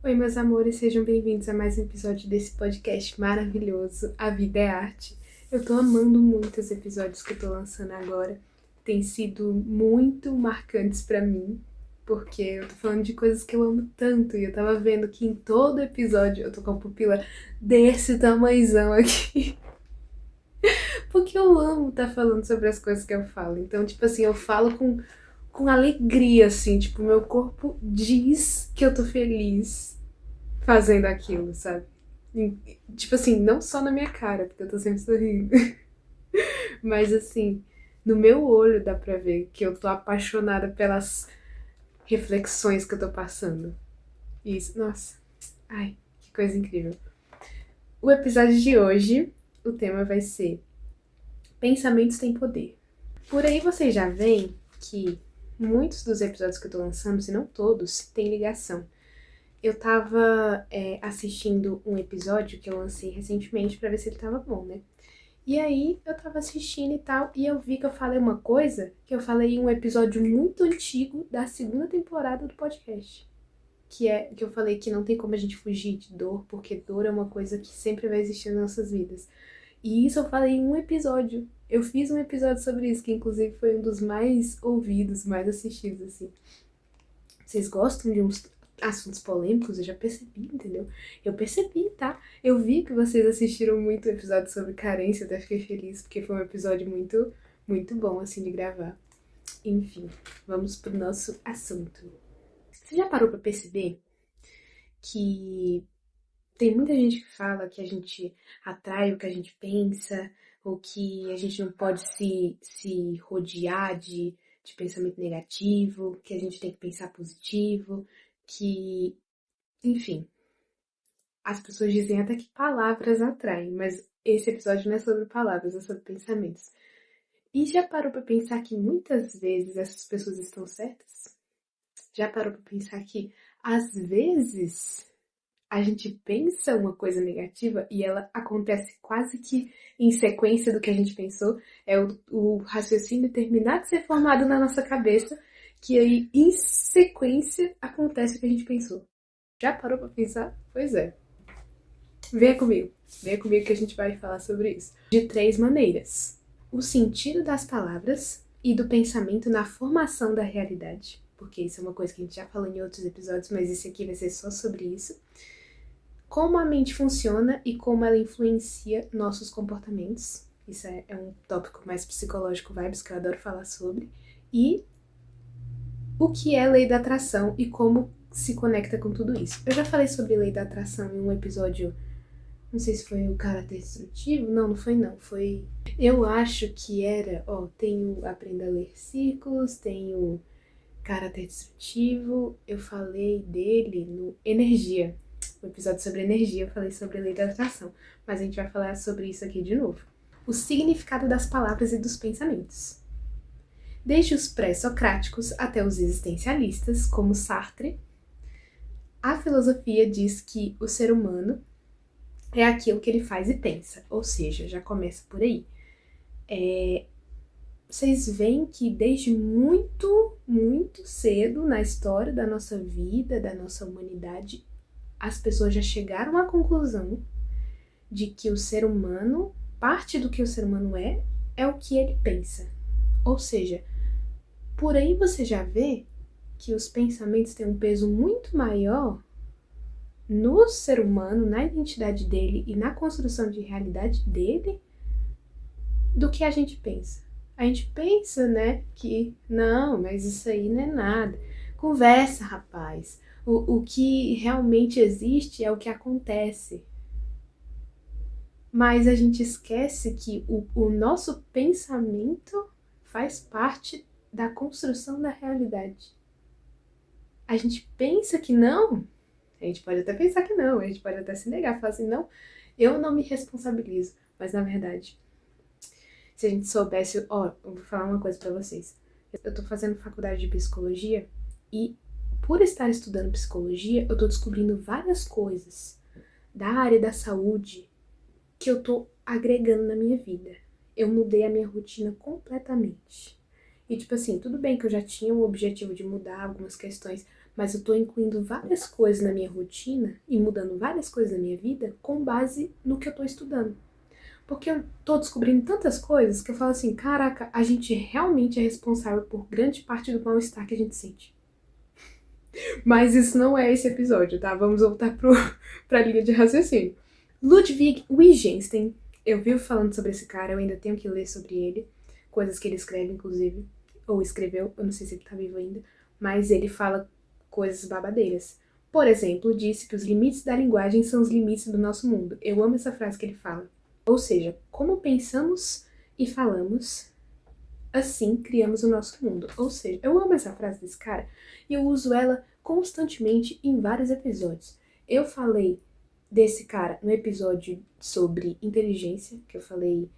Oi, meus amores, sejam bem-vindos a mais um episódio desse podcast maravilhoso, A Vida é Arte. Eu tô amando muito os episódios que eu tô lançando agora. Tem sido muito marcantes pra mim, porque eu tô falando de coisas que eu amo tanto. E eu tava vendo que em todo episódio eu tô com a pupila desse tamanhozão aqui. Porque eu amo estar falando sobre as coisas que eu falo. Então, tipo assim, eu falo com alegria, assim. Tipo, meu corpo diz que eu tô feliz fazendo aquilo, sabe? Tipo assim, não só na minha cara, porque eu tô sempre sorrindo, mas assim, no meu olho dá pra ver que eu tô apaixonada pelas reflexões que eu tô passando. Isso, nossa, ai, que coisa incrível. O episódio de hoje, o tema vai ser Pensamentos têm poder. Por aí vocês já veem que muitos dos episódios que eu tô lançando, se não todos, têm ligação. Eu tava assistindo um episódio que eu lancei recentemente pra ver se ele tava bom, né? E aí eu tava assistindo e tal, e eu vi que eu falei uma coisa que eu falei em um episódio muito antigo da segunda temporada do podcast. Que é que eu falei que não tem como a gente fugir de dor, porque dor é uma coisa que sempre vai existir nas nossas vidas. E isso eu falei em um episódio. Eu fiz um episódio sobre isso, que inclusive foi um dos mais ouvidos, mais assistidos, assim. Vocês gostam de uns assuntos polêmicos? Eu já percebi, entendeu? Eu percebi, tá? Eu vi que vocês assistiram muito o episódio sobre carência, até fiquei feliz, porque foi um episódio muito, muito bom, assim, de gravar. Enfim, vamos pro nosso assunto. Você já parou pra perceber que tem muita gente que fala que a gente atrai o que a gente pensa, ou que a gente não pode se rodear de pensamento negativo, que a gente tem que pensar positivo, que, enfim, as pessoas dizem até que palavras atraem, mas esse episódio não é sobre palavras, é sobre pensamentos. E já parou pra pensar que muitas vezes essas pessoas estão certas? Já parou pra pensar que às vezes a gente pensa uma coisa negativa e ela acontece quase que em sequência do que a gente pensou? É o raciocínio terminar de ser formado na nossa cabeça, que aí em sequência acontece o que a gente pensou. Já parou pra pensar? Pois é. Venha comigo que a gente vai falar sobre isso. De três maneiras: o sentido das palavras e do pensamento na formação da realidade, porque isso é uma coisa que a gente já falou em outros episódios, mas esse aqui vai ser só sobre isso. Como a mente funciona e como ela influencia nossos comportamentos. Isso é um tópico mais psicológico vibes que eu adoro falar sobre. E o que é lei da atração e como se conecta com tudo isso. Eu já falei sobre lei da atração em um episódio. Não sei se foi o caráter destrutivo. Não, não foi não. Foi. Eu acho que era. Ó, tem o Aprenda a Ler Ciclos, tem o caráter destrutivo. Eu falei dele no Energia. O episódio sobre energia, eu falei sobre a lei da atração. Mas a gente vai falar sobre isso aqui de novo. O significado das palavras e dos pensamentos. Desde os pré-socráticos até os existencialistas, como Sartre, a filosofia diz que o ser humano é aquilo que ele faz e pensa, ou seja, já começa por aí. Vocês veem que desde muito, muito cedo na história da nossa vida, da nossa humanidade, as pessoas já chegaram à conclusão de que o ser humano, parte do que o ser humano é o que ele pensa. Ou seja, por aí você já vê que os pensamentos têm um peso muito maior no ser humano, na identidade dele e na construção de realidade dele do que a gente pensa. A gente pensa, né, que não, mas isso aí não é nada. Conversa, rapaz. O que realmente existe é o que acontece. Mas a gente esquece que o nosso pensamento faz parte da construção da realidade. A gente pensa que não, a gente pode até pensar que não, a gente pode até se negar, falar assim, não, eu não me responsabilizo. Mas na verdade, se a gente soubesse, ó, eu vou falar uma coisa pra vocês. Eu tô fazendo faculdade de psicologia e por estar estudando psicologia, eu tô descobrindo várias coisas da área da saúde que eu tô agregando na minha vida. Eu mudei a minha rotina completamente. E tipo assim, tudo bem que eu já tinha o objetivo de mudar algumas questões, mas eu tô incluindo várias coisas na minha rotina e mudando várias coisas na minha vida com base no que eu tô estudando. Porque eu tô descobrindo tantas coisas que eu falo assim, caraca, a gente realmente é responsável por grande parte do mal-estar que a gente sente. Mas isso não é esse episódio, tá? Vamos voltar pra linha de raciocínio. Ludwig Wittgenstein, eu vivo falando sobre esse cara, eu ainda tenho que ler sobre ele, coisas que ele escreve, inclusive, ou escreveu, eu não sei se ele tá vivo ainda, mas ele fala coisas babadeiras. Por exemplo, disse que os limites da linguagem são os limites do nosso mundo. Eu amo essa frase que ele fala. Ou seja, como pensamos e falamos, assim criamos o nosso mundo. Ou seja, eu amo essa frase desse cara e eu uso ela constantemente em vários episódios. Eu falei desse cara no episódio sobre inteligência, que eu falei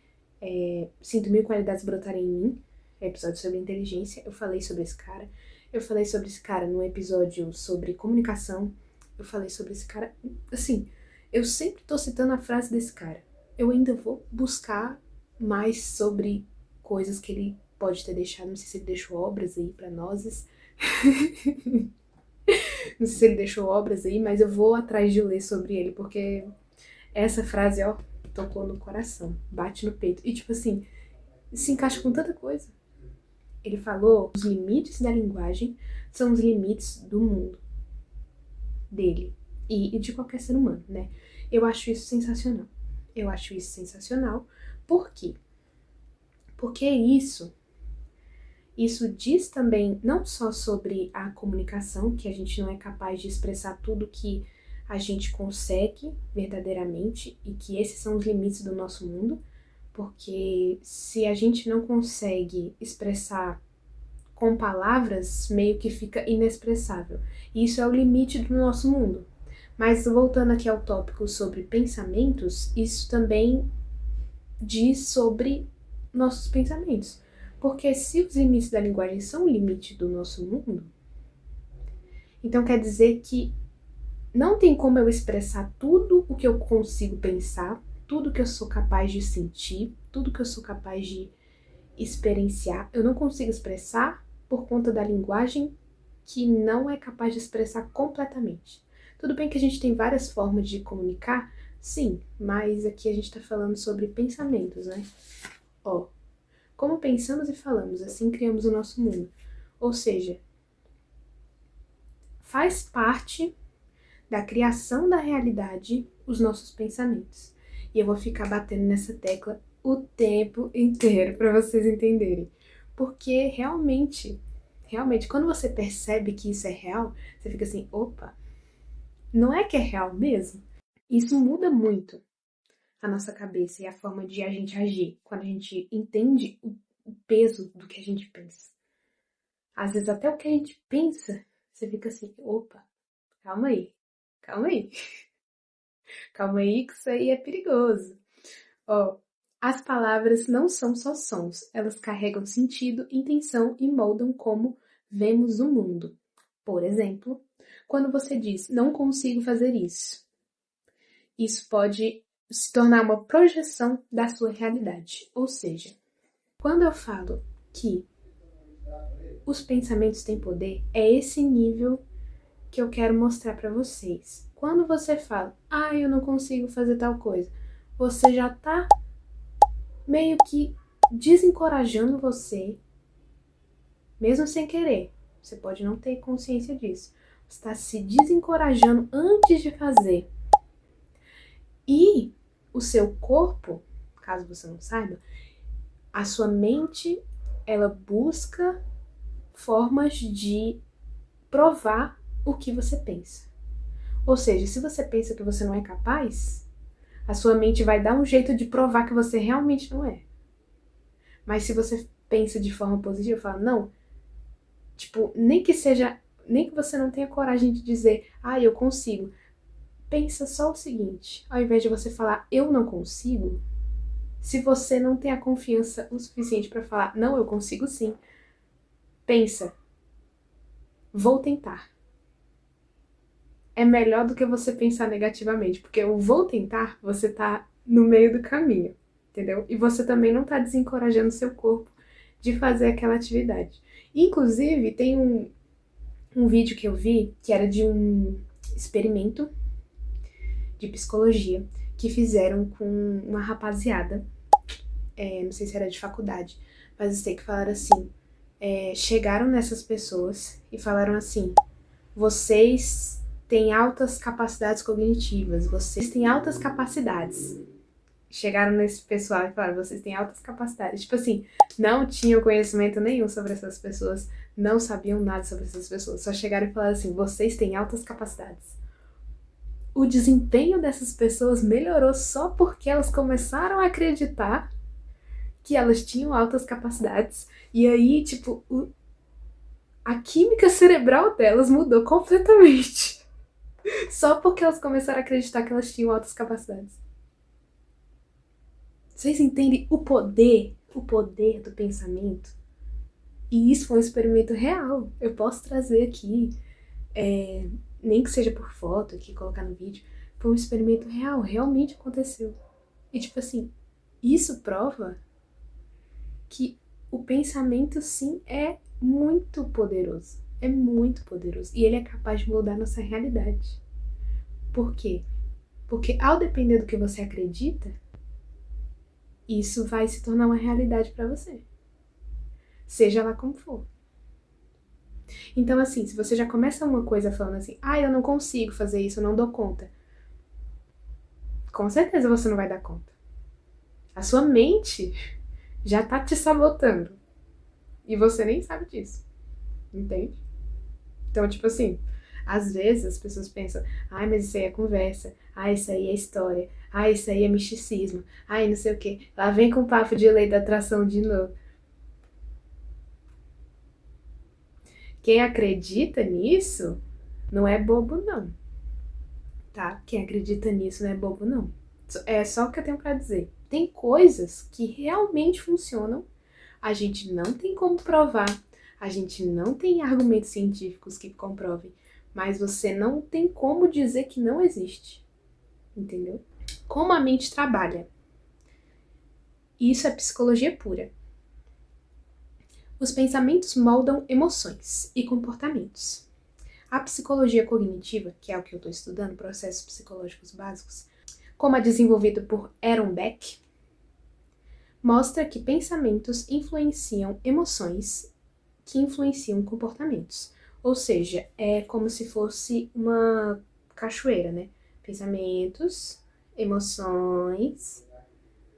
Sinto Mil Qualidades Brotarem em Mim, episódio sobre inteligência, eu falei sobre esse cara. Eu falei sobre esse cara no episódio sobre comunicação, eu falei sobre esse cara, assim, eu sempre tô citando a frase desse cara. Eu ainda vou buscar mais sobre coisas que ele pode ter deixado, não sei se ele deixou obras aí pra nós. Não sei se ele deixou obras aí, mas eu vou atrás de ler sobre ele, porque essa frase, ó, tocou no coração, bate no peito. E tipo assim, se encaixa com tanta coisa. Ele falou, os limites da linguagem são os limites do mundo, dele e de qualquer ser humano, né? Eu acho isso sensacional. Eu acho isso sensacional. Por quê? Porque isso diz também não só sobre a comunicação, que a gente não é capaz de expressar tudo que a gente consegue verdadeiramente e que esses são os limites do nosso mundo, porque se a gente não consegue expressar com palavras, meio que fica inexpressável. E isso é o limite do nosso mundo. Mas voltando aqui ao tópico sobre pensamentos, isso também diz sobre nossos pensamentos. Porque se os limites da linguagem são o limite do nosso mundo, então quer dizer que não tem como eu expressar tudo o que eu consigo pensar, tudo que eu sou capaz de sentir, tudo que eu sou capaz de experienciar. Eu não consigo expressar por conta da linguagem que não é capaz de expressar completamente. Tudo bem que a gente tem várias formas de comunicar, sim, mas aqui a gente tá falando sobre pensamentos, né? Ó, como pensamos e falamos, assim criamos o nosso mundo. Ou seja, faz parte da criação da realidade os nossos pensamentos. E eu vou ficar batendo nessa tecla o tempo inteiro para vocês entenderem. Porque realmente, quando você percebe que isso é real, você fica assim, opa, não é que é real mesmo? Isso muda muito a nossa cabeça e a forma de a gente agir quando a gente entende o peso do que a gente pensa. Às vezes até o que a gente pensa, você fica assim, opa, calma aí, calma aí. Calma aí que isso aí é perigoso. Ó, as palavras não são só sons, elas carregam sentido, intenção e moldam como vemos o mundo. Por exemplo, quando você diz não consigo fazer isso pode se tornar uma projeção da sua realidade. Ou seja, quando eu falo que os pensamentos têm poder, é esse nível que eu quero mostrar para vocês. Quando você fala, eu não consigo fazer tal coisa, você já tá meio que desencorajando você, mesmo sem querer. Você pode não ter consciência disso. Você está se desencorajando antes de fazer. E o seu corpo, caso você não saiba, a sua mente, ela busca formas de provar o que você pensa. Ou seja, se você pensa que você não é capaz, a sua mente vai dar um jeito de provar que você realmente não é. Mas se você pensa de forma positiva, fala, não, tipo, nem que você não tenha coragem de dizer, eu consigo. Pensa só o seguinte, ao invés de você falar, eu não consigo, se você não tem a confiança o suficiente para falar, não, eu consigo sim, pensa, vou tentar. É melhor do que você pensar negativamente, porque o vou tentar, você tá no meio do caminho, entendeu? E você também não tá desencorajando seu corpo de fazer aquela atividade. Inclusive, tem um vídeo que eu vi que era de um experimento de psicologia que fizeram com uma rapaziada, não sei se era de faculdade, mas eu sei que falaram assim, chegaram nessas pessoas e falaram assim, vocês têm altas capacidades cognitivas, vocês têm altas capacidades. Chegaram nesse pessoal e falaram, vocês têm altas capacidades. Tipo assim, não tinham conhecimento nenhum sobre essas pessoas, não sabiam nada sobre essas pessoas, só chegaram e falaram assim, vocês têm altas capacidades. O desempenho dessas pessoas melhorou só porque elas começaram a acreditar que elas tinham altas capacidades. E aí, tipo, a química cerebral delas mudou completamente. Só porque elas começaram a acreditar que elas tinham altas capacidades. Vocês entendem o poder do pensamento? E isso foi um experimento real. Eu posso trazer aqui, nem que seja por foto aqui, colocar no vídeo. Foi um experimento real, realmente aconteceu. E tipo assim, isso prova que o pensamento sim é muito poderoso. É muito poderoso. E ele é capaz de mudar nossa realidade. Por quê? Porque ao depender do que você acredita, isso vai se tornar uma realidade para você. Seja lá como for. Então, assim, se você já começa uma coisa falando assim, eu não consigo fazer isso, eu não dou conta. Com certeza você não vai dar conta. A sua mente já tá te sabotando. E você nem sabe disso. Entende? Então, tipo assim, às vezes as pessoas pensam, mas isso aí é conversa, isso aí é história, isso aí é misticismo, não sei o quê. Lá vem com o papo de lei da atração de novo. Quem acredita nisso não é bobo, não. Tá? Quem acredita nisso não é bobo, não. É só o que eu tenho pra dizer. Tem coisas que realmente funcionam, a gente não tem como provar, a gente não tem argumentos científicos que comprovem, mas você não tem como dizer que não existe. Entendeu? Como a mente trabalha. Isso é psicologia pura. Os pensamentos moldam emoções e comportamentos. A psicologia cognitiva, que é o que eu estou estudando, processos psicológicos básicos, como é desenvolvido por Aaron Beck, mostra que pensamentos influenciam emoções que influenciam comportamentos. Ou seja, é como se fosse uma cachoeira, né? Pensamentos, emoções,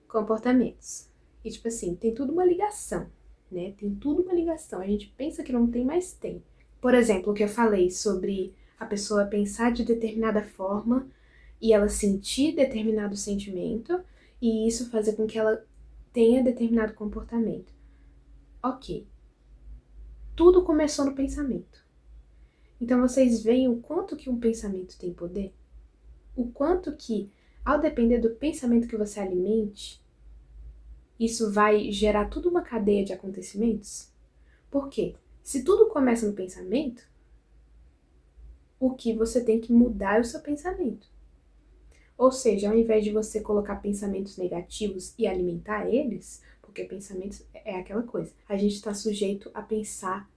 comportamentos. E tipo assim, tem tudo uma ligação, né? Tem tudo uma ligação. A gente pensa que não tem, mas tem. Por exemplo, o que eu falei sobre a pessoa pensar de determinada forma e ela sentir determinado sentimento e isso fazer com que ela tenha determinado comportamento. Ok. Tudo começou no pensamento. Então vocês veem o quanto que um pensamento tem poder? O quanto que, ao depender do pensamento que você alimente, isso vai gerar toda uma cadeia de acontecimentos? Por quê? Se tudo começa no pensamento, o que você tem que mudar é o seu pensamento. Ou seja, ao invés de você colocar pensamentos negativos e alimentar eles, porque pensamentos é aquela coisa, a gente está sujeito a pensar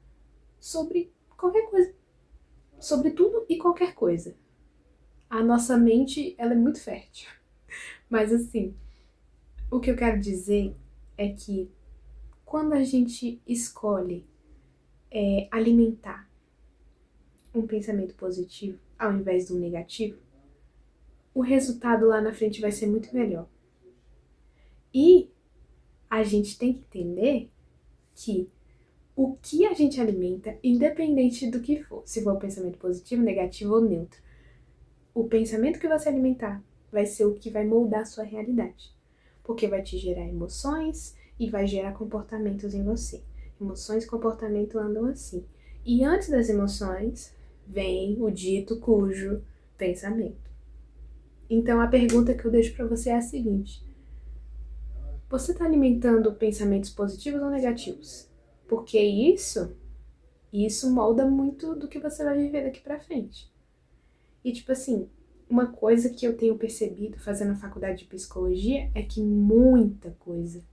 sobre qualquer coisa, sobre tudo e qualquer coisa. A nossa mente, ela é muito fértil. Mas assim, o que eu quero dizer é que quando a gente escolhe alimentar um pensamento positivo ao invés do negativo, o resultado lá na frente vai ser muito melhor. E a gente tem que entender que o que a gente alimenta, independente do que for, se for pensamento positivo, negativo ou neutro, o pensamento que você alimentar vai ser o que vai moldar a sua realidade. Porque vai te gerar emoções e vai gerar comportamentos em você. Emoções e comportamento andam assim. E antes das emoções, vem o dito cujo pensamento. Então a pergunta que eu deixo para você é a seguinte: você está alimentando pensamentos positivos ou negativos? Porque isso molda muito do que você vai viver daqui para frente. E tipo assim, uma coisa que eu tenho percebido fazendo a faculdade de psicologia é que muita coisa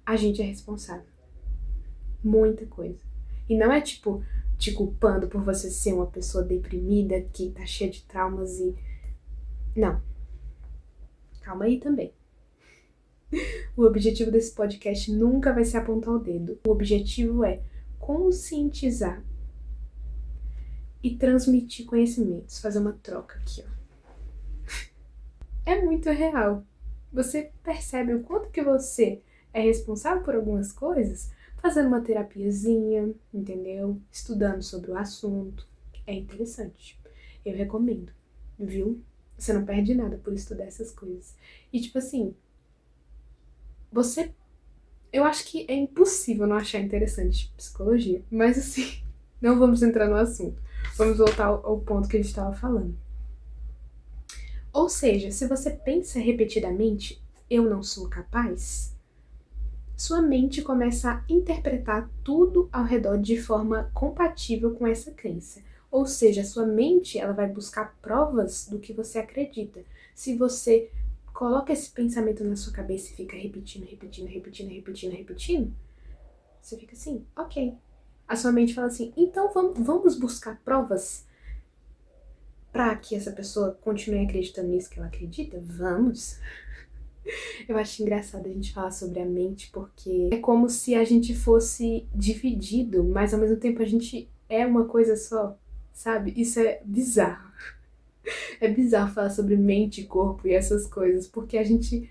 a gente é responsável. Muita coisa. E não é tipo te culpando por você ser uma pessoa deprimida que tá cheia de traumas e. Não. Calma aí também. O objetivo desse podcast nunca vai ser apontar o dedo. O objetivo é conscientizar e transmitir conhecimentos, fazer uma troca aqui, ó. É muito real. Você percebe o quanto que você é responsável por algumas coisas fazendo uma terapiazinha, entendeu? Estudando sobre o assunto. É interessante. Eu recomendo, viu? Você não perde nada por estudar essas coisas. E tipo assim, eu acho que é impossível não achar interessante psicologia, mas assim, não vamos entrar no assunto. Vamos voltar ao ponto que a gente estava falando. Ou seja, se você pensa repetidamente, eu não sou capaz, sua mente começa a interpretar tudo ao redor de forma compatível com essa crença. Ou seja, sua mente ela vai buscar provas do que você acredita. Se você coloca esse pensamento na sua cabeça e fica repetindo, você fica assim, ok. A sua mente fala assim, então vamos buscar provas para que essa pessoa continue acreditando nisso que ela acredita? Vamos. Eu acho engraçado a gente falar sobre a mente, porque é como se a gente fosse dividido, mas ao mesmo tempo a gente é uma coisa só, sabe? Isso é bizarro. É bizarro falar sobre mente, corpo e essas coisas, porque a gente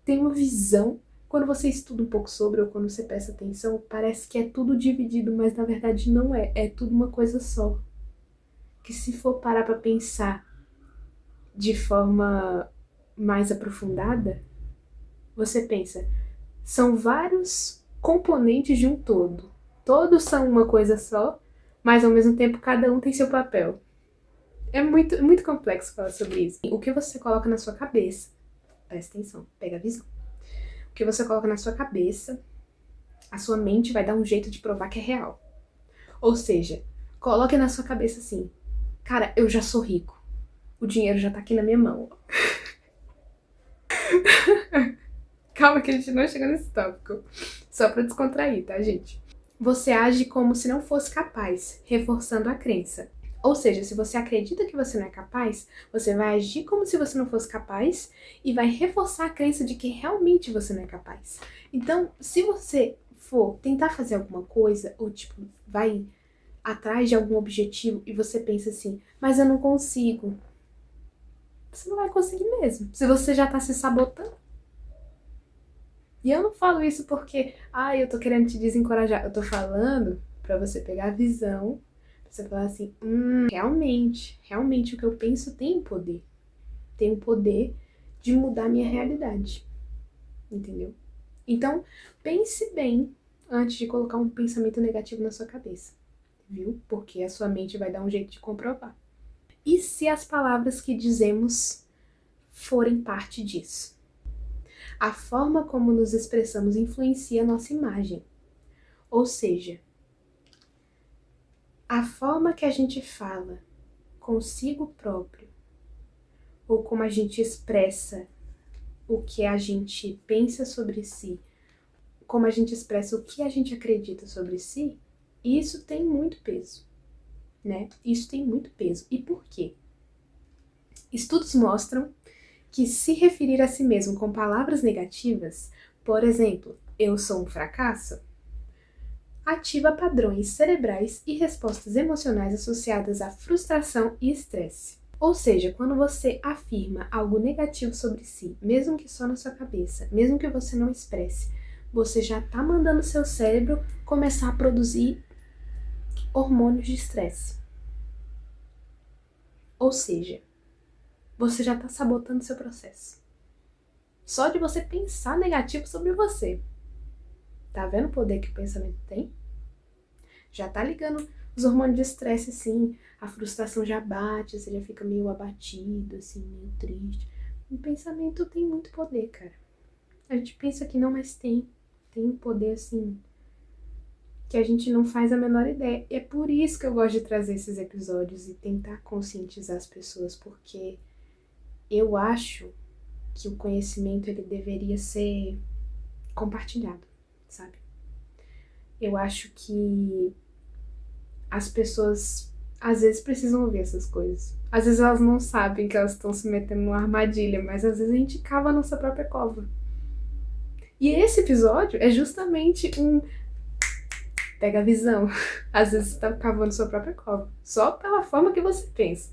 tem uma visão. Quando você estuda um pouco sobre, ou quando você presta atenção, parece que é tudo dividido, mas na verdade não é. É tudo uma coisa só. Que se for parar pra pensar de forma mais aprofundada, você pensa, são vários componentes de um todo. Todos são uma coisa só, mas ao mesmo tempo cada um tem seu papel. É muito complexo falar sobre isso. O que você coloca na sua cabeça, presta atenção, pega a visão. O que você coloca na sua cabeça, a sua mente vai dar um jeito de provar que é real. Ou seja, coloque na sua cabeça assim, cara, eu já sou rico. O dinheiro já tá aqui na minha mão. Calma que a gente não chegou nesse tópico. Só pra descontrair, tá, gente? Você age como se não fosse capaz, reforçando a crença. Ou seja, se você acredita que você não é capaz, você vai agir como se você não fosse capaz e vai reforçar a crença de que realmente você não é capaz. Então, se você for tentar fazer alguma coisa, ou tipo, vai atrás de algum objetivo e você pensa assim, mas eu não consigo. Você não vai conseguir mesmo, se você já tá se sabotando. E eu não falo isso porque, eu tô querendo te desencorajar. Eu tô falando pra você pegar a visão, pra você falar assim, realmente o que eu penso tem poder. Tem o poder de mudar a minha realidade. Entendeu? Então, pense bem antes de colocar um pensamento negativo na sua cabeça. Viu? Porque a sua mente vai dar um jeito de comprovar. E se as palavras que dizemos forem parte disso? A forma como nos expressamos influencia a nossa imagem. Ou seja, a forma que a gente fala consigo próprio, ou como a gente expressa o que a gente pensa sobre si, como a gente expressa o que a gente acredita sobre si, isso tem muito peso, né? Isso tem muito peso. E por quê? Estudos mostram que se referir a si mesmo com palavras negativas, por exemplo, eu sou um fracasso, ativa padrões cerebrais e respostas emocionais associadas à frustração e estresse. Ou seja, quando você afirma algo negativo sobre si, mesmo que só na sua cabeça, mesmo que você não expresse, você já está mandando seu cérebro começar a produzir hormônios de estresse. Ou seja, você já está sabotando seu processo. Só de você pensar negativo sobre você. Tá vendo o poder que o pensamento tem? Já tá ligando os hormônios de estresse, assim, a frustração já bate, você já fica meio abatido, assim, meio triste. O pensamento tem muito poder, cara. A gente pensa que não, mas tem. Tem um poder, assim, que a gente não faz a menor ideia. E é por isso que eu gosto de trazer esses episódios e tentar conscientizar as pessoas, porque eu acho que o conhecimento ele deveria ser compartilhado, sabe? Eu acho que as pessoas às vezes precisam ouvir essas coisas. Às vezes elas não sabem que elas estão se metendo numa armadilha, mas às vezes a gente cava a nossa própria cova. E esse episódio é justamente um pega a visão. Às vezes você tá cavando sua própria cova, só pela forma que você pensa.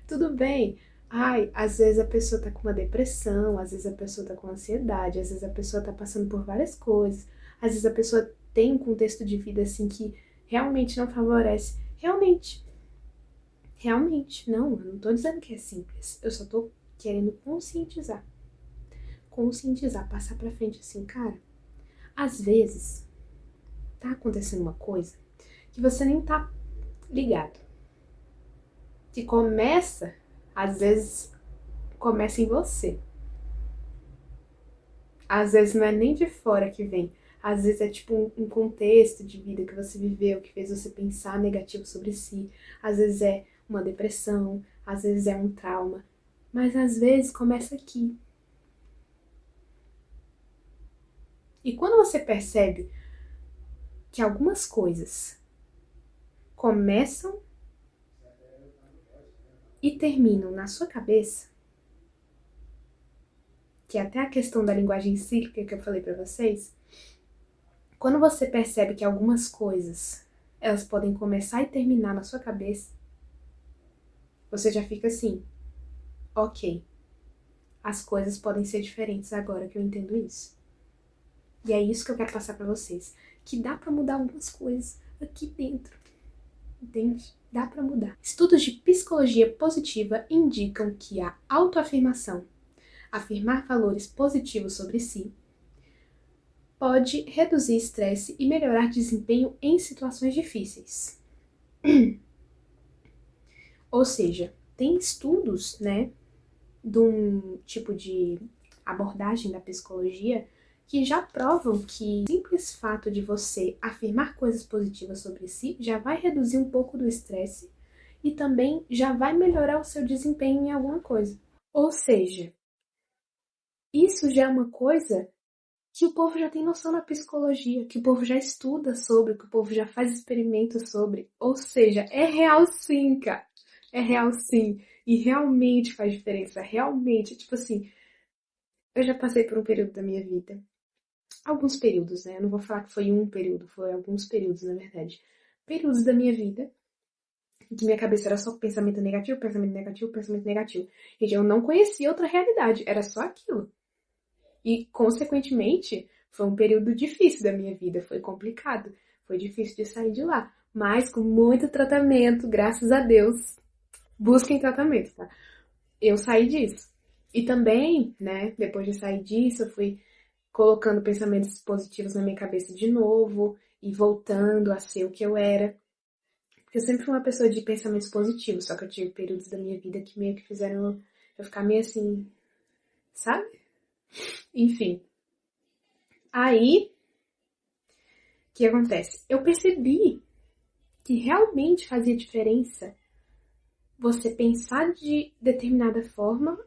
Tudo bem. Ai, às vezes a pessoa tá com uma depressão, às vezes a pessoa tá com ansiedade, às vezes a pessoa tá passando por várias coisas, às vezes a pessoa tem um contexto de vida assim que realmente não favorece. Realmente, não, eu não tô dizendo que é simples, eu só tô querendo conscientizar, passar pra frente assim, cara, às vezes tá acontecendo uma coisa que você nem tá ligado, que às vezes começa em você, às vezes não é nem de fora que vem, às vezes é tipo um contexto de vida que você viveu, que fez você pensar negativo sobre si, às vezes é uma depressão, às vezes é um trauma, mas às vezes começa aqui. E quando você percebe que algumas coisas começam e terminam na sua cabeça, que é até a questão da linguagem cíclica que eu falei pra vocês, quando você percebe que algumas coisas elas podem começar e terminar na sua cabeça, você já fica assim, ok, as coisas podem ser diferentes agora que eu entendo isso. E é isso que eu quero passar pra vocês, que dá pra mudar algumas coisas aqui dentro, entende? Dá pra mudar. Estudos de psicologia positiva indicam que a autoafirmação, afirmar valores positivos sobre si, pode reduzir estresse e melhorar desempenho em situações difíceis. Ou seja, tem estudos, né, de um tipo de abordagem da psicologia que já provam que o simples fato de você afirmar coisas positivas sobre si já vai reduzir um pouco do estresse e também já vai melhorar o seu desempenho em alguma coisa. Ou seja, isso já é uma coisa que o povo já tem noção na psicologia, que o povo já estuda sobre, que o povo já faz experimentos sobre. Ou seja, é real sim, cara. É real sim. E realmente faz diferença. Realmente, tipo assim, eu já passei por um período da minha vida. Alguns períodos, né? Eu não vou falar que foi um período, foi alguns períodos, na verdade. Períodos da minha vida em que minha cabeça era só pensamento negativo, pensamento negativo, pensamento negativo. Gente, eu não conhecia outra realidade, era só aquilo. E, consequentemente, foi um período difícil da minha vida, foi complicado, foi difícil de sair de lá. Mas com muito tratamento, graças a Deus, busquem tratamento, tá? Eu saí disso. E também, né, depois de sair disso, eu fui colocando pensamentos positivos na minha cabeça de novo e voltando a ser o que eu era. Porque eu sempre fui uma pessoa de pensamentos positivos, só que eu tive períodos da minha vida que meio que fizeram eu ficar meio assim, sabe? Enfim. Aí, o que acontece? Eu percebi que realmente fazia diferença você pensar de determinada forma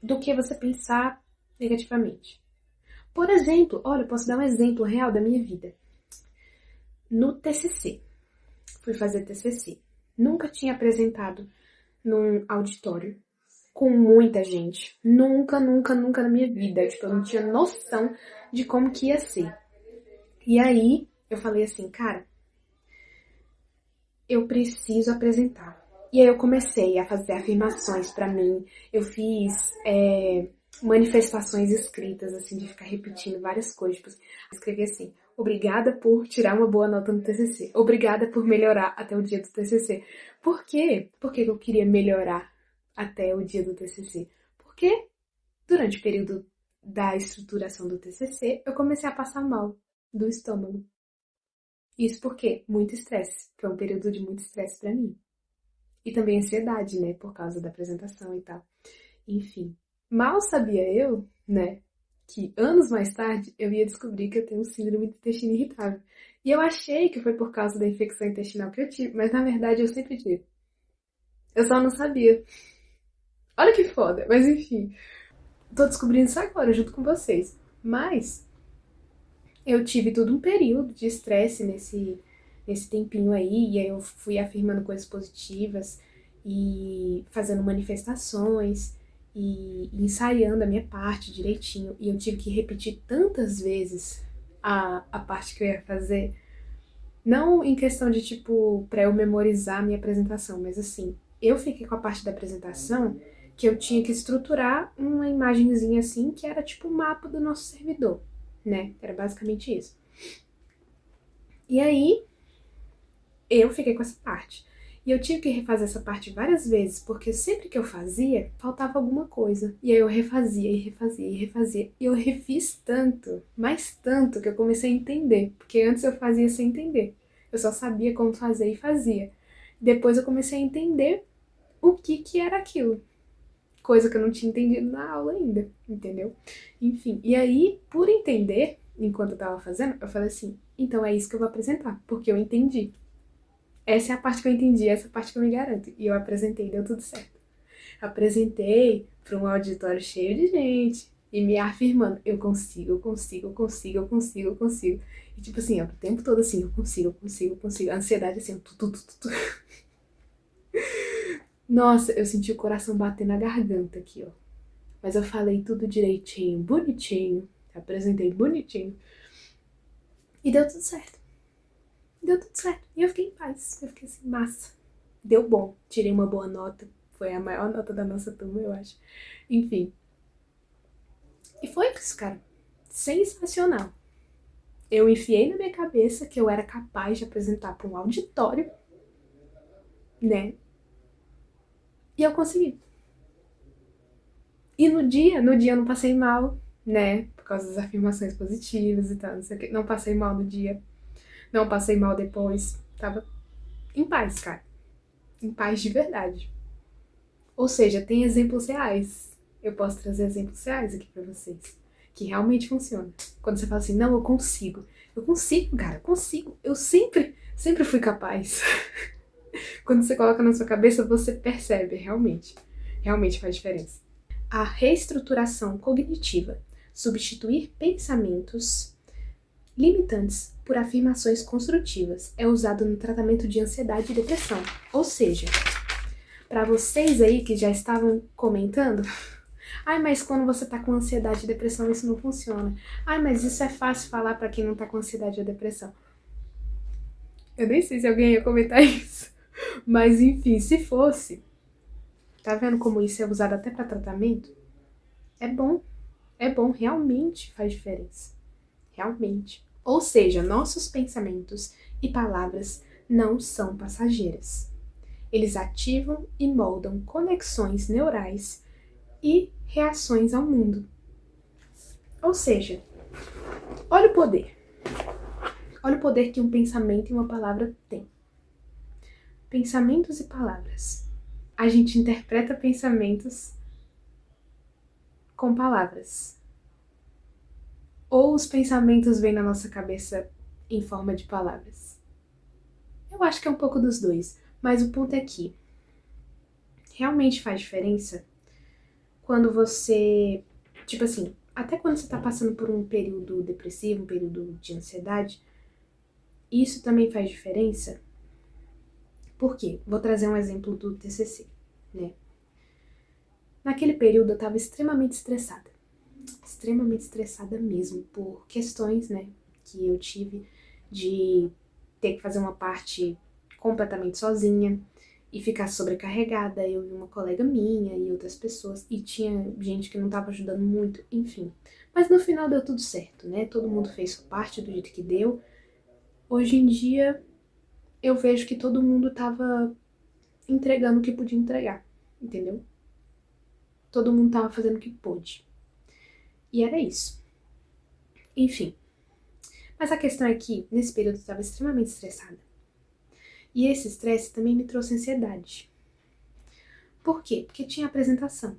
do que você pensar negativamente. Por exemplo, olha, eu posso dar um exemplo real da minha vida. No TCC, fui fazer TCC. Nunca tinha apresentado num auditório com muita gente. Nunca, nunca, nunca na minha vida. Tipo, eu não tinha noção de como que ia ser. E aí, eu falei assim, cara, eu preciso apresentar. E aí eu comecei a fazer afirmações pra mim. Eu fiz manifestações escritas, assim, de ficar repetindo várias coisas. Tipo, escrevi assim, obrigada por tirar uma boa nota no TCC. Obrigada por melhorar até o dia do TCC. Por quê? Por que eu queria melhorar até o dia do TCC? Porque durante o período da estruturação do TCC, eu comecei a passar mal do estômago. Isso porque muito estresse. Foi um período de muito estresse pra mim. E também ansiedade, né? Por causa da apresentação e tal. Enfim. Mal sabia eu, né? Que anos mais tarde eu ia descobrir que eu tenho síndrome do intestino irritável. E eu achei que foi por causa da infecção intestinal que eu tive, mas na verdade eu sempre tive. Eu só não sabia. Olha que foda, mas enfim. Tô descobrindo isso agora, junto com vocês. Mas eu tive todo um período de estresse nesse nesse tempinho aí, e aí eu fui afirmando coisas positivas e fazendo manifestações e ensaiando a minha parte direitinho. E eu tive que repetir tantas vezes a parte que eu ia fazer, não em questão de, tipo, pra eu memorizar a minha apresentação, mas assim, eu fiquei com a parte da apresentação que eu tinha que estruturar uma imagenzinha assim, que era tipo o mapa do nosso servidor, né? Era basicamente isso. E aí, eu fiquei com essa parte. E eu tive que refazer essa parte várias vezes, porque sempre que eu fazia, faltava alguma coisa. E aí eu refazia, e refazia, e refazia. E eu refiz tanto, mais tanto, que eu comecei a entender. Porque antes eu fazia sem entender. Eu só sabia como fazer e fazia. Depois eu comecei a entender o que era aquilo. Coisa que eu não tinha entendido na aula ainda, entendeu? Enfim, e aí, por entender, enquanto eu tava fazendo, eu falei assim, então é isso que eu vou apresentar, porque eu entendi. Essa é a parte que eu entendi, essa é a parte que eu me garanto. E eu apresentei, deu tudo certo. Apresentei para um auditório cheio de gente e me afirmando, eu consigo, eu consigo, eu consigo, eu consigo, eu consigo. E tipo assim, ó, o tempo todo assim, eu consigo, eu consigo, eu consigo. A ansiedade assim, tu. Nossa, eu senti o coração bater na garganta aqui, ó. Mas eu falei tudo direitinho, bonitinho. Apresentei bonitinho. E deu tudo certo. Deu tudo certo. E eu fiquei em paz. Eu fiquei assim, massa. Deu bom. Tirei uma boa nota. Foi a maior nota da nossa turma, eu acho. Enfim. E foi isso, cara. Sensacional. Eu enfiei na minha cabeça que eu era capaz de apresentar para um auditório, né? E eu consegui. E no dia eu não passei mal, né? Por causa das afirmações positivas e tal, não sei o quê. Não passei mal no dia. Não passei mal depois. Tava em paz, cara. Em paz de verdade. Ou seja, tem exemplos reais. Eu posso trazer exemplos reais aqui pra vocês. Que realmente funciona. Quando você fala assim, não, eu consigo. Eu consigo, cara, eu consigo. Eu sempre fui capaz. Quando você coloca na sua cabeça, você percebe, realmente. Realmente faz diferença. A reestruturação cognitiva. Substituir pensamentos limitantes por afirmações construtivas. É usado no tratamento de ansiedade e depressão. Ou seja, para vocês aí que já estavam comentando, ai, mas quando você tá com ansiedade e depressão isso não funciona. Ai, mas isso é fácil falar para quem não tá com ansiedade ou depressão. Eu nem sei se alguém ia comentar isso. Mas enfim, se fosse, tá vendo como isso é usado até para tratamento? É bom, realmente faz diferença. Realmente. Ou seja, nossos pensamentos e palavras não são passageiras. Eles ativam e moldam conexões neurais e reações ao mundo. Ou seja, olha o poder. Olha o poder que um pensamento e uma palavra têm. Pensamentos e palavras. A gente interpreta pensamentos com palavras. Ou os pensamentos vêm na nossa cabeça em forma de palavras. Eu acho que é um pouco dos dois, mas o ponto é que realmente faz diferença quando você, tipo assim, até quando você tá passando por um período depressivo, um período de ansiedade, isso também faz diferença. Por quê? Vou trazer um exemplo do TCC, né? Naquele período eu tava extremamente estressada mesmo, por questões, né, que eu tive de ter que fazer uma parte completamente sozinha e ficar sobrecarregada, eu e uma colega minha e outras pessoas, e tinha gente que não tava ajudando muito, enfim. Mas no final deu tudo certo, né, todo mundo fez sua parte do jeito que deu. Hoje em dia, eu vejo que todo mundo tava entregando o que podia entregar, entendeu? Todo mundo tava fazendo o que pôde. E era isso. Enfim. Mas a questão é que, nesse período, eu estava extremamente estressada. E esse estresse também me trouxe ansiedade. Por quê? Porque tinha apresentação.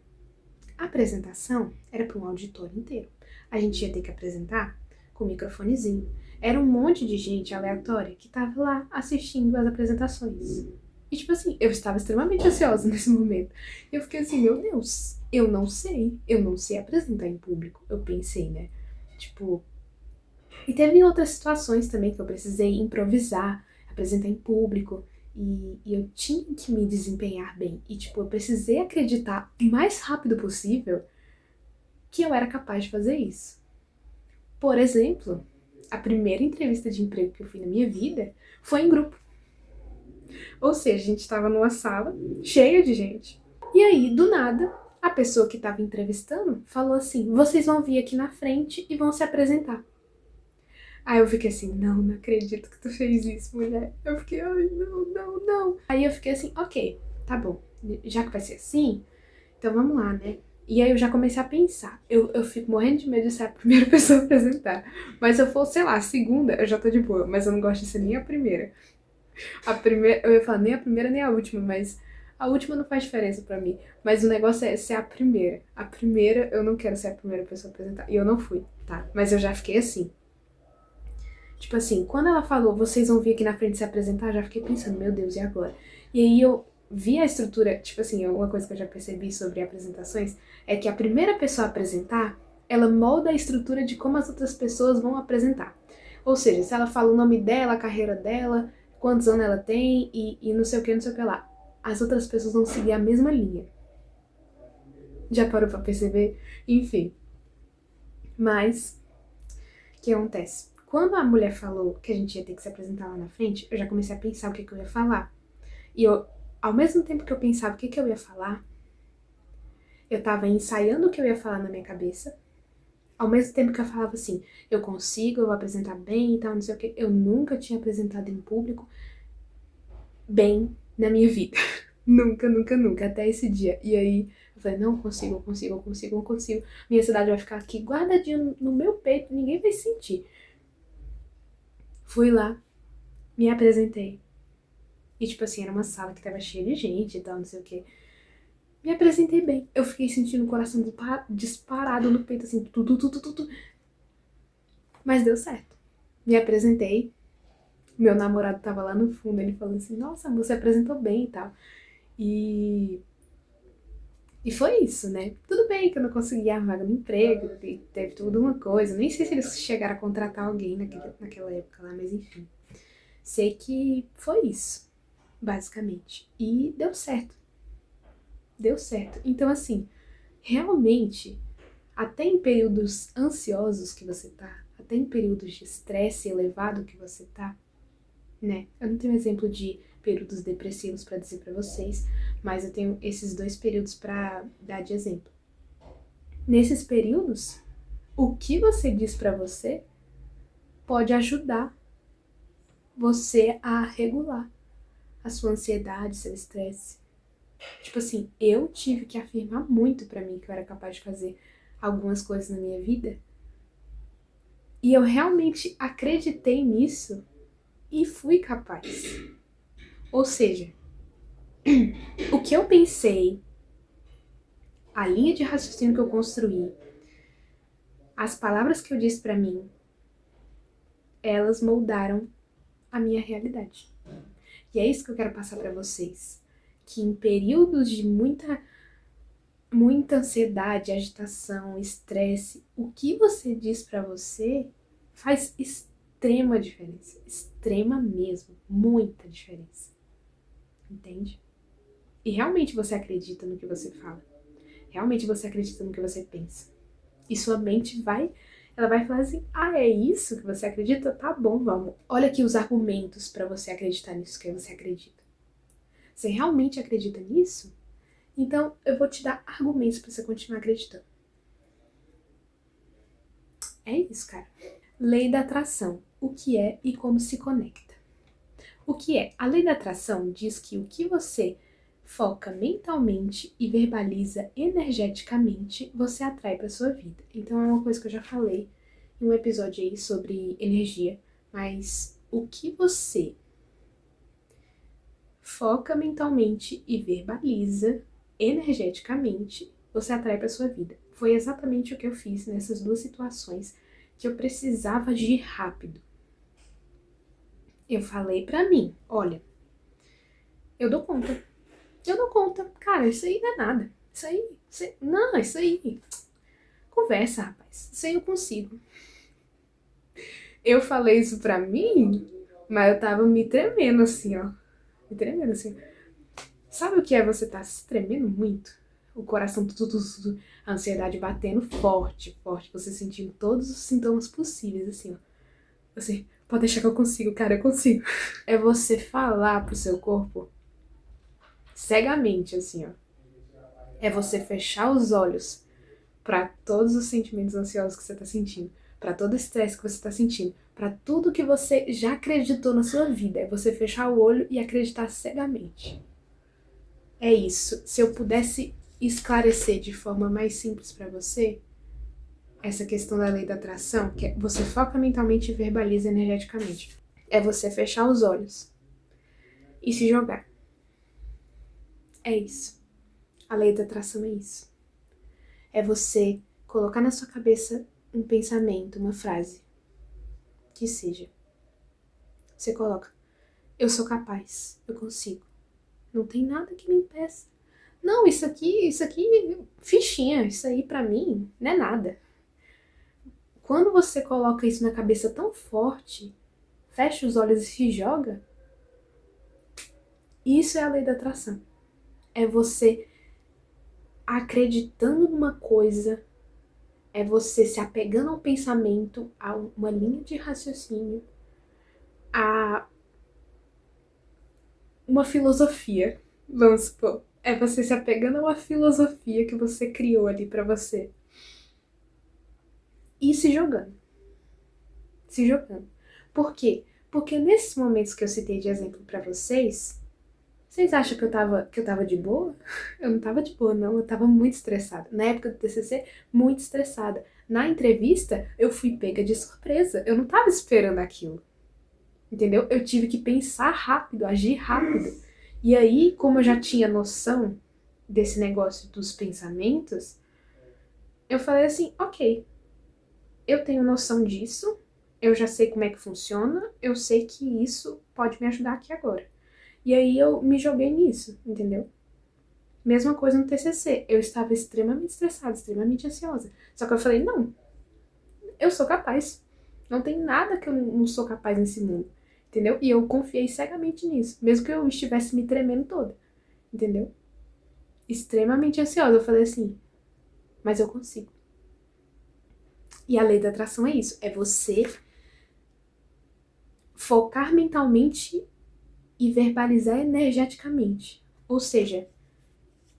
A apresentação era para um auditório inteiro. A gente ia ter que apresentar com o microfonezinho. Era um monte de gente aleatória que estava lá assistindo as apresentações. E tipo assim, eu estava extremamente ansiosa nesse momento. Eu fiquei assim, meu Deus, eu não sei apresentar em público. Eu pensei, né? Tipo, e teve outras situações também que eu precisei improvisar, apresentar em público, e eu tinha que me desempenhar bem. E, tipo, eu precisei acreditar o mais rápido possível que eu era capaz de fazer isso. Por exemplo, a primeira entrevista de emprego que eu fui na minha vida foi em grupo. Ou seja, a gente estava numa sala cheia de gente. E aí, do nada, a pessoa que estava entrevistando falou assim: vocês vão vir aqui na frente e vão se apresentar. Aí eu fiquei assim: não acredito que tu fez isso, mulher. Eu fiquei: ai, não. Aí eu fiquei assim: ok, tá bom. Já que vai ser assim, então vamos lá, né? E aí eu já comecei a pensar. Eu fico morrendo de medo de ser a primeira pessoa a apresentar. Mas se eu for, sei lá, a segunda, eu já tô de boa. Mas eu não gosto de ser nem a primeira. A primeira, eu ia falar nem a primeira nem a última, mas a última não faz diferença pra mim. Mas o negócio é ser a primeira. A primeira, eu não quero ser a primeira pessoa a apresentar. E eu não fui, tá? Mas eu já fiquei assim. Tipo assim, quando ela falou, vocês vão vir aqui na frente se apresentar, eu já fiquei pensando, meu Deus, e agora? E aí eu vi a estrutura, tipo assim, uma coisa que eu já percebi sobre apresentações é que a primeira pessoa a apresentar, ela molda a estrutura de como as outras pessoas vão apresentar. Ou seja, se ela fala o nome dela, a carreira dela, quantos anos ela tem e não sei o que, não sei o que lá. As outras pessoas vão seguir a mesma linha. Já parou pra perceber? Enfim. Mas, o que acontece? Quando a mulher falou que a gente ia ter que se apresentar lá na frente, eu já comecei a pensar o que eu ia falar. E eu, ao mesmo tempo que eu pensava o que eu ia falar, eu tava ensaiando o que eu ia falar na minha cabeça. Ao mesmo tempo que eu falava assim, eu consigo, eu vou apresentar bem e tal, não sei o que. Eu nunca tinha apresentado em público bem na minha vida. Nunca, até esse dia. E aí, eu falei, não, eu consigo. Minha cidade vai ficar aqui guardadinha no meu peito, ninguém vai sentir. Fui lá, me apresentei. E, tipo assim, era uma sala que tava cheia de gente e tal, não sei o que. Me apresentei bem. Eu fiquei sentindo o coração disparado no peito, assim, tudo. Mas deu certo. Me apresentei. Meu namorado tava lá no fundo, ele falou assim, nossa, você apresentou bem e tal. E foi isso, né? Tudo bem que eu não consegui a vaga no emprego, teve tudo uma coisa. Nem sei se eles chegaram a contratar alguém naquela época lá, mas enfim. Sei que foi isso, basicamente. E deu certo. Deu certo. Então, assim, realmente, até em períodos ansiosos que você tá, até em períodos de estresse elevado que você tá, né? Eu não tenho exemplo de períodos depressivos pra dizer pra vocês, mas eu tenho esses dois períodos pra dar de exemplo. Nesses períodos, o que você diz pra você pode ajudar você a regular a sua ansiedade, seu estresse. Tipo assim, eu tive que afirmar muito pra mim que eu era capaz de fazer algumas coisas na minha vida. E eu realmente acreditei nisso e fui capaz. Ou seja, o que eu pensei, a linha de raciocínio que eu construí, as palavras que eu disse pra mim, elas moldaram a minha realidade. E é isso que eu quero passar pra vocês. Que em períodos de muita ansiedade, agitação, estresse, o que você diz pra você faz extrema diferença. Extrema mesmo. Muita diferença. Entende? E realmente você acredita no que você fala. Realmente você acredita no que você pensa. E sua mente ela vai falar assim, é isso que você acredita? Tá bom, vamos. Olha aqui os argumentos pra você acreditar nisso que você acredita. Você realmente acredita nisso? Então, eu vou te dar argumentos pra você continuar acreditando. É isso, cara. Lei da atração. O que é e como se conecta. O que é? A lei da atração diz que o que você foca mentalmente e verbaliza energeticamente, você atrai para sua vida. Então é uma coisa que eu já falei em um episódio aí sobre energia, mas o que você foca mentalmente e verbaliza energeticamente, você atrai para sua vida. Foi exatamente o que eu fiz nessas duas situações que eu precisava agir rápido. Eu falei pra mim, olha, eu dou conta. Cara, isso aí não é nada. Isso aí. Conversa, rapaz. Isso aí eu consigo. Eu falei isso pra mim Mas eu tava me tremendo assim, ó. Me tremendo assim. Sabe o que é você tá se tremendo muito? O coração tudo, a ansiedade batendo forte, forte. Você sentindo todos os sintomas possíveis, assim, ó. Você, pode deixar que eu consigo, cara, eu consigo. É você falar pro seu corpo cegamente, assim, ó. É você fechar os olhos para todos os sentimentos ansiosos que você tá sentindo, para todo o estresse que você tá sentindo, para tudo que você já acreditou na sua vida. É você fechar o olho e acreditar cegamente. É isso. Se eu pudesse esclarecer de forma mais simples para você, essa questão da lei da atração, que é você foca mentalmente e verbaliza energeticamente. É você fechar os olhos e se jogar. É isso. A lei da atração é isso. É você colocar na sua cabeça um pensamento, uma frase, que seja. Você coloca, eu sou capaz, eu consigo. Não tem nada que me impeça. Não, isso aqui, fichinha, isso aí pra mim não é nada. Quando você coloca isso na cabeça tão forte, fecha os olhos e se joga, isso é a lei da atração. É você acreditando numa coisa, é você se apegando ao pensamento, a uma linha de raciocínio, a uma filosofia, vamos supor. É você se apegando a uma filosofia que você criou ali pra você. E se jogando. Se jogando. Por quê? Porque nesses momentos que eu citei de exemplo pra vocês acham que eu tava de boa? Eu não tava de boa, não. Eu tava muito estressada. Na época do TCC, muito estressada. Na entrevista, eu fui pega de surpresa. Eu não tava esperando aquilo. Entendeu? Eu tive que pensar rápido, agir rápido. E aí, como eu já tinha noção desse negócio dos pensamentos, eu falei assim, ok, eu tenho noção disso, eu já sei como é que funciona, eu sei que isso pode me ajudar aqui agora. E aí eu me joguei nisso, entendeu? Mesma coisa no TCC, eu estava extremamente estressada, extremamente ansiosa. Só que eu falei, não, eu sou capaz. Não tem nada que eu não sou capaz nesse mundo, entendeu? E eu confiei cegamente nisso, mesmo que eu estivesse me tremendo toda, entendeu? Extremamente ansiosa, eu falei assim, mas eu consigo. E a lei da atração é isso, é você focar mentalmente e verbalizar energeticamente. Ou seja,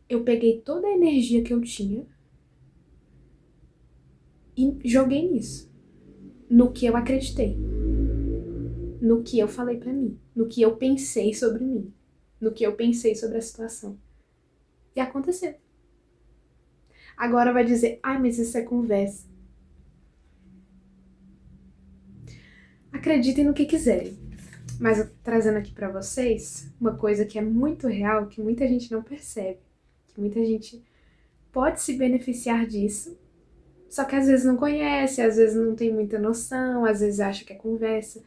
eu peguei toda a energia que eu tinha e joguei nisso. No que eu acreditei. No que eu falei pra mim. No que eu pensei sobre mim. No que eu pensei sobre a situação. E aconteceu. Agora vai dizer, ai, mas isso é conversa. Acreditem no que quiserem. Mas eu tô trazendo aqui pra vocês uma coisa que é muito real, que muita gente não percebe. Que muita gente pode se beneficiar disso, só que às vezes não conhece, às vezes não tem muita noção, às vezes acha que é conversa.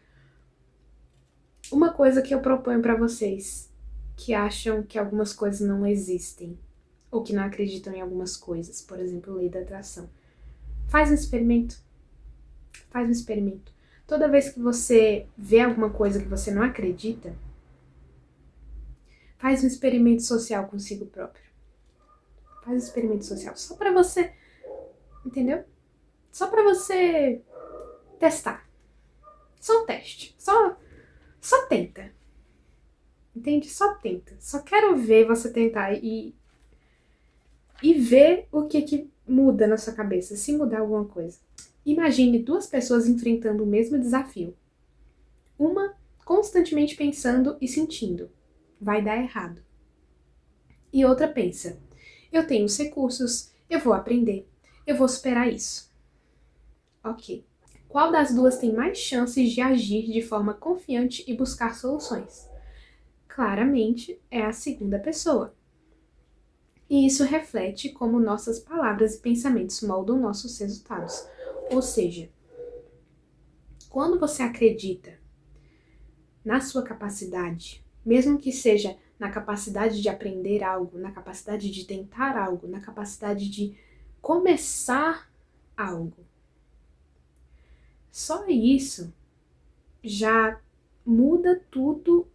Uma coisa que eu proponho pra vocês que acham que algumas coisas não existem ou que não acreditam em algumas coisas, por exemplo, lei da atração. Faz um experimento. Faz um experimento. Toda vez que você vê alguma coisa que você não acredita, faz um experimento social consigo próprio. Faz um experimento social só pra você, entendeu? Só pra você testar. Só um teste. Só tenta. Entende? Só tenta. Só quero ver você tentar e ver o que muda na sua cabeça, se mudar alguma coisa. Imagine duas pessoas enfrentando o mesmo desafio. Uma constantemente pensando e sentindo, vai dar errado. E outra pensa, eu tenho os recursos, eu vou aprender, eu vou superar isso. Ok. Qual das duas tem mais chances de agir de forma confiante e buscar soluções? Claramente é a segunda pessoa. E isso reflete como nossas palavras e pensamentos moldam nossos resultados. Ou seja, quando você acredita na sua capacidade, mesmo que seja na capacidade de aprender algo, na capacidade de tentar algo, na capacidade de começar algo, só isso já muda tudo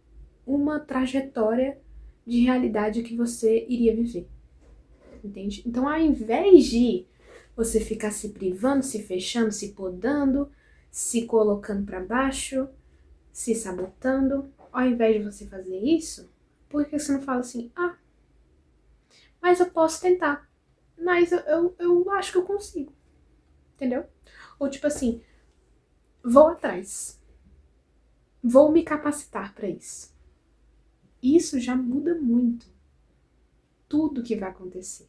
uma trajetória de realidade que você iria viver. Entende? Então, ao invés de você ficar se privando, se fechando, se podando, se colocando para baixo, se sabotando, ao invés de você fazer isso, por que você não fala assim, mas eu posso tentar, mas eu acho que eu consigo, entendeu? Ou tipo assim, vou atrás, vou me capacitar para isso. Isso já muda muito tudo que vai acontecer,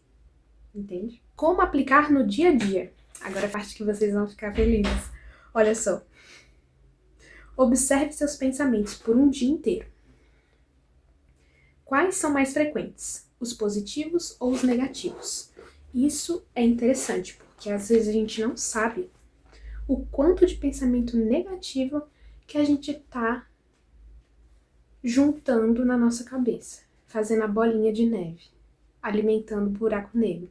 entende? Como aplicar no dia a dia? Agora a parte que vocês vão ficar felizes. Olha só. Observe seus pensamentos por um dia inteiro. Quais são mais frequentes? Os positivos ou os negativos? Isso é interessante, porque às vezes a gente não sabe o quanto de pensamento negativo que a gente tá juntando na nossa cabeça, fazendo a bolinha de neve, alimentando o buraco negro.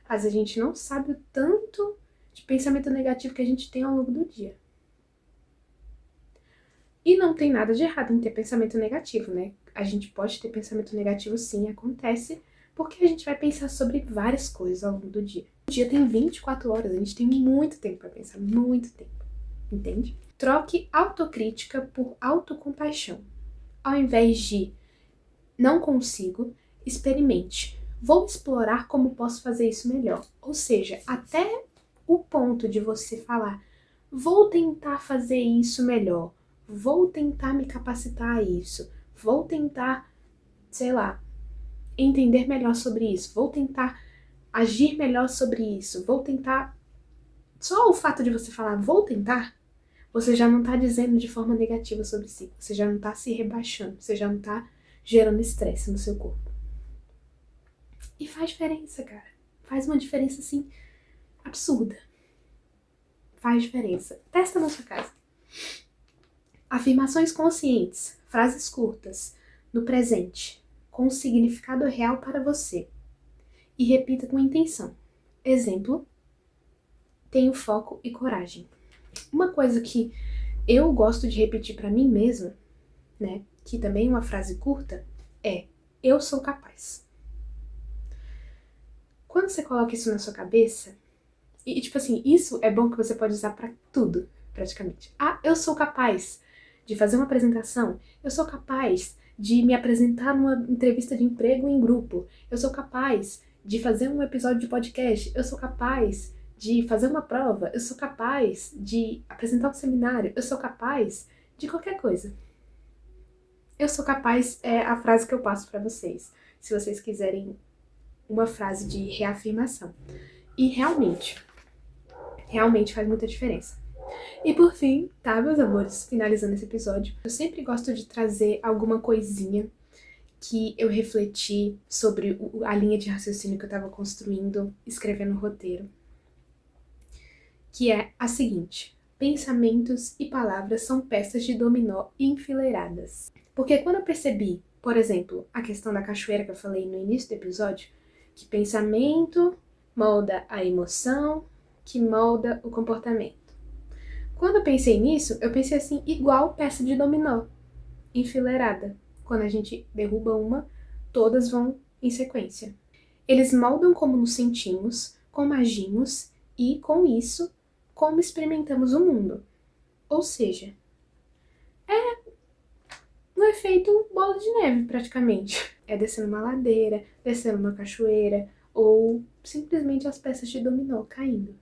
Às vezes a gente não sabe o tanto de pensamento negativo que a gente tem ao longo do dia. E não tem nada de errado em ter pensamento negativo, né? A gente pode ter pensamento negativo sim, acontece, porque a gente vai pensar sobre várias coisas ao longo do dia. O dia tem 24 horas, a gente tem muito tempo para pensar, muito tempo, entende? Troque autocrítica por autocompaixão. Ao invés de não consigo, experimente. Vou explorar como posso fazer isso melhor. Ou seja, até o ponto de você falar, vou tentar fazer isso melhor, vou tentar me capacitar a isso, vou tentar, sei lá, entender melhor sobre isso, vou tentar agir melhor sobre isso, vou tentar... Só o fato de você falar vou tentar, você já não tá dizendo de forma negativa sobre si, você já não tá se rebaixando, você já não tá gerando estresse no seu corpo. E faz diferença, cara. Faz uma diferença, assim, absurda. Faz diferença. Testa na sua casa. Afirmações conscientes, frases curtas, no presente, com significado real para você. E repita com intenção. Exemplo, tenho foco e coragem. Uma coisa que eu gosto de repetir para mim mesma, né, que também é uma frase curta, é eu sou capaz. Quando você coloca isso na sua cabeça, e tipo assim, isso é bom que você pode usar pra tudo, praticamente. Eu sou capaz de fazer uma apresentação, eu sou capaz de me apresentar numa entrevista de emprego em grupo, eu sou capaz de fazer um episódio de podcast, eu sou capaz de fazer uma prova, eu sou capaz de apresentar um seminário, eu sou capaz de qualquer coisa. Eu sou capaz é a frase que eu passo pra vocês, se vocês quiserem uma frase de reafirmação. E realmente faz muita diferença. E por fim, tá, meus amores, finalizando esse episódio, eu sempre gosto de trazer alguma coisinha que eu refleti sobre a linha de raciocínio que eu tava construindo, escrevendo o roteiro, que é a seguinte: pensamentos e palavras são peças de dominó enfileiradas. Porque quando eu percebi, por exemplo, a questão da cachoeira que eu falei no início do episódio, que pensamento molda a emoção, que molda o comportamento. Quando eu pensei nisso, eu pensei assim, igual peça de dominó, enfileirada. Quando a gente derruba uma, todas vão em sequência. Eles moldam como nos sentimos, como agimos e, com isso, como experimentamos o mundo. Ou seja, é um efeito bola de neve, praticamente. É descendo uma ladeira, descendo uma cachoeira, ou simplesmente as peças de dominó caindo.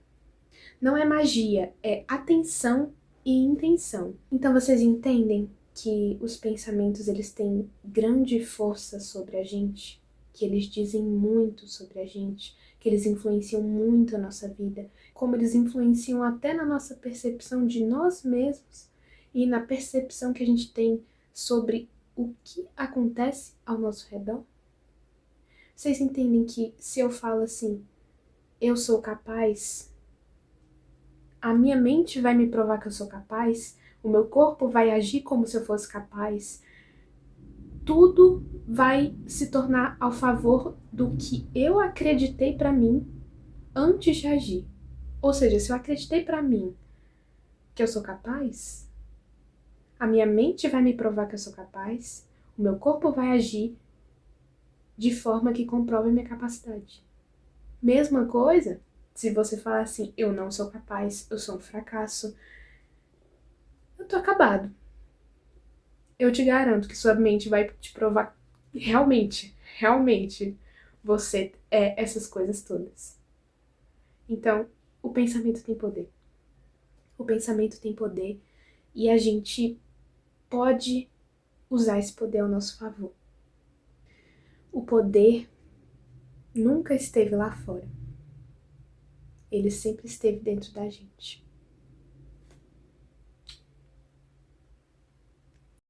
Não é magia, é atenção e intenção. Então vocês entendem que os pensamentos eles têm grande força sobre a gente, que eles dizem muito sobre a gente, que eles influenciam muito a nossa vida, como eles influenciam até na nossa percepção de nós mesmos e na percepção que a gente tem sobre o que acontece ao nosso redor? Vocês entendem que se eu falo assim, eu sou capaz, a minha mente vai me provar que eu sou capaz, o meu corpo vai agir como se eu fosse capaz, tudo vai se tornar ao favor do que eu acreditei pra mim antes de agir. Ou seja, se eu acreditei pra mim que eu sou capaz, A minha mente vai me provar que eu sou capaz, o meu corpo vai agir de forma que comprove a minha capacidade. Mesma coisa, se você falar assim, eu não sou capaz, eu sou um fracasso, eu tô acabado. Eu te garanto que sua mente vai te provar realmente, você é essas coisas todas. Então, o pensamento tem poder. O pensamento tem poder e a gente pode usar esse poder ao nosso favor. O poder nunca esteve lá fora. Ele sempre esteve dentro da gente.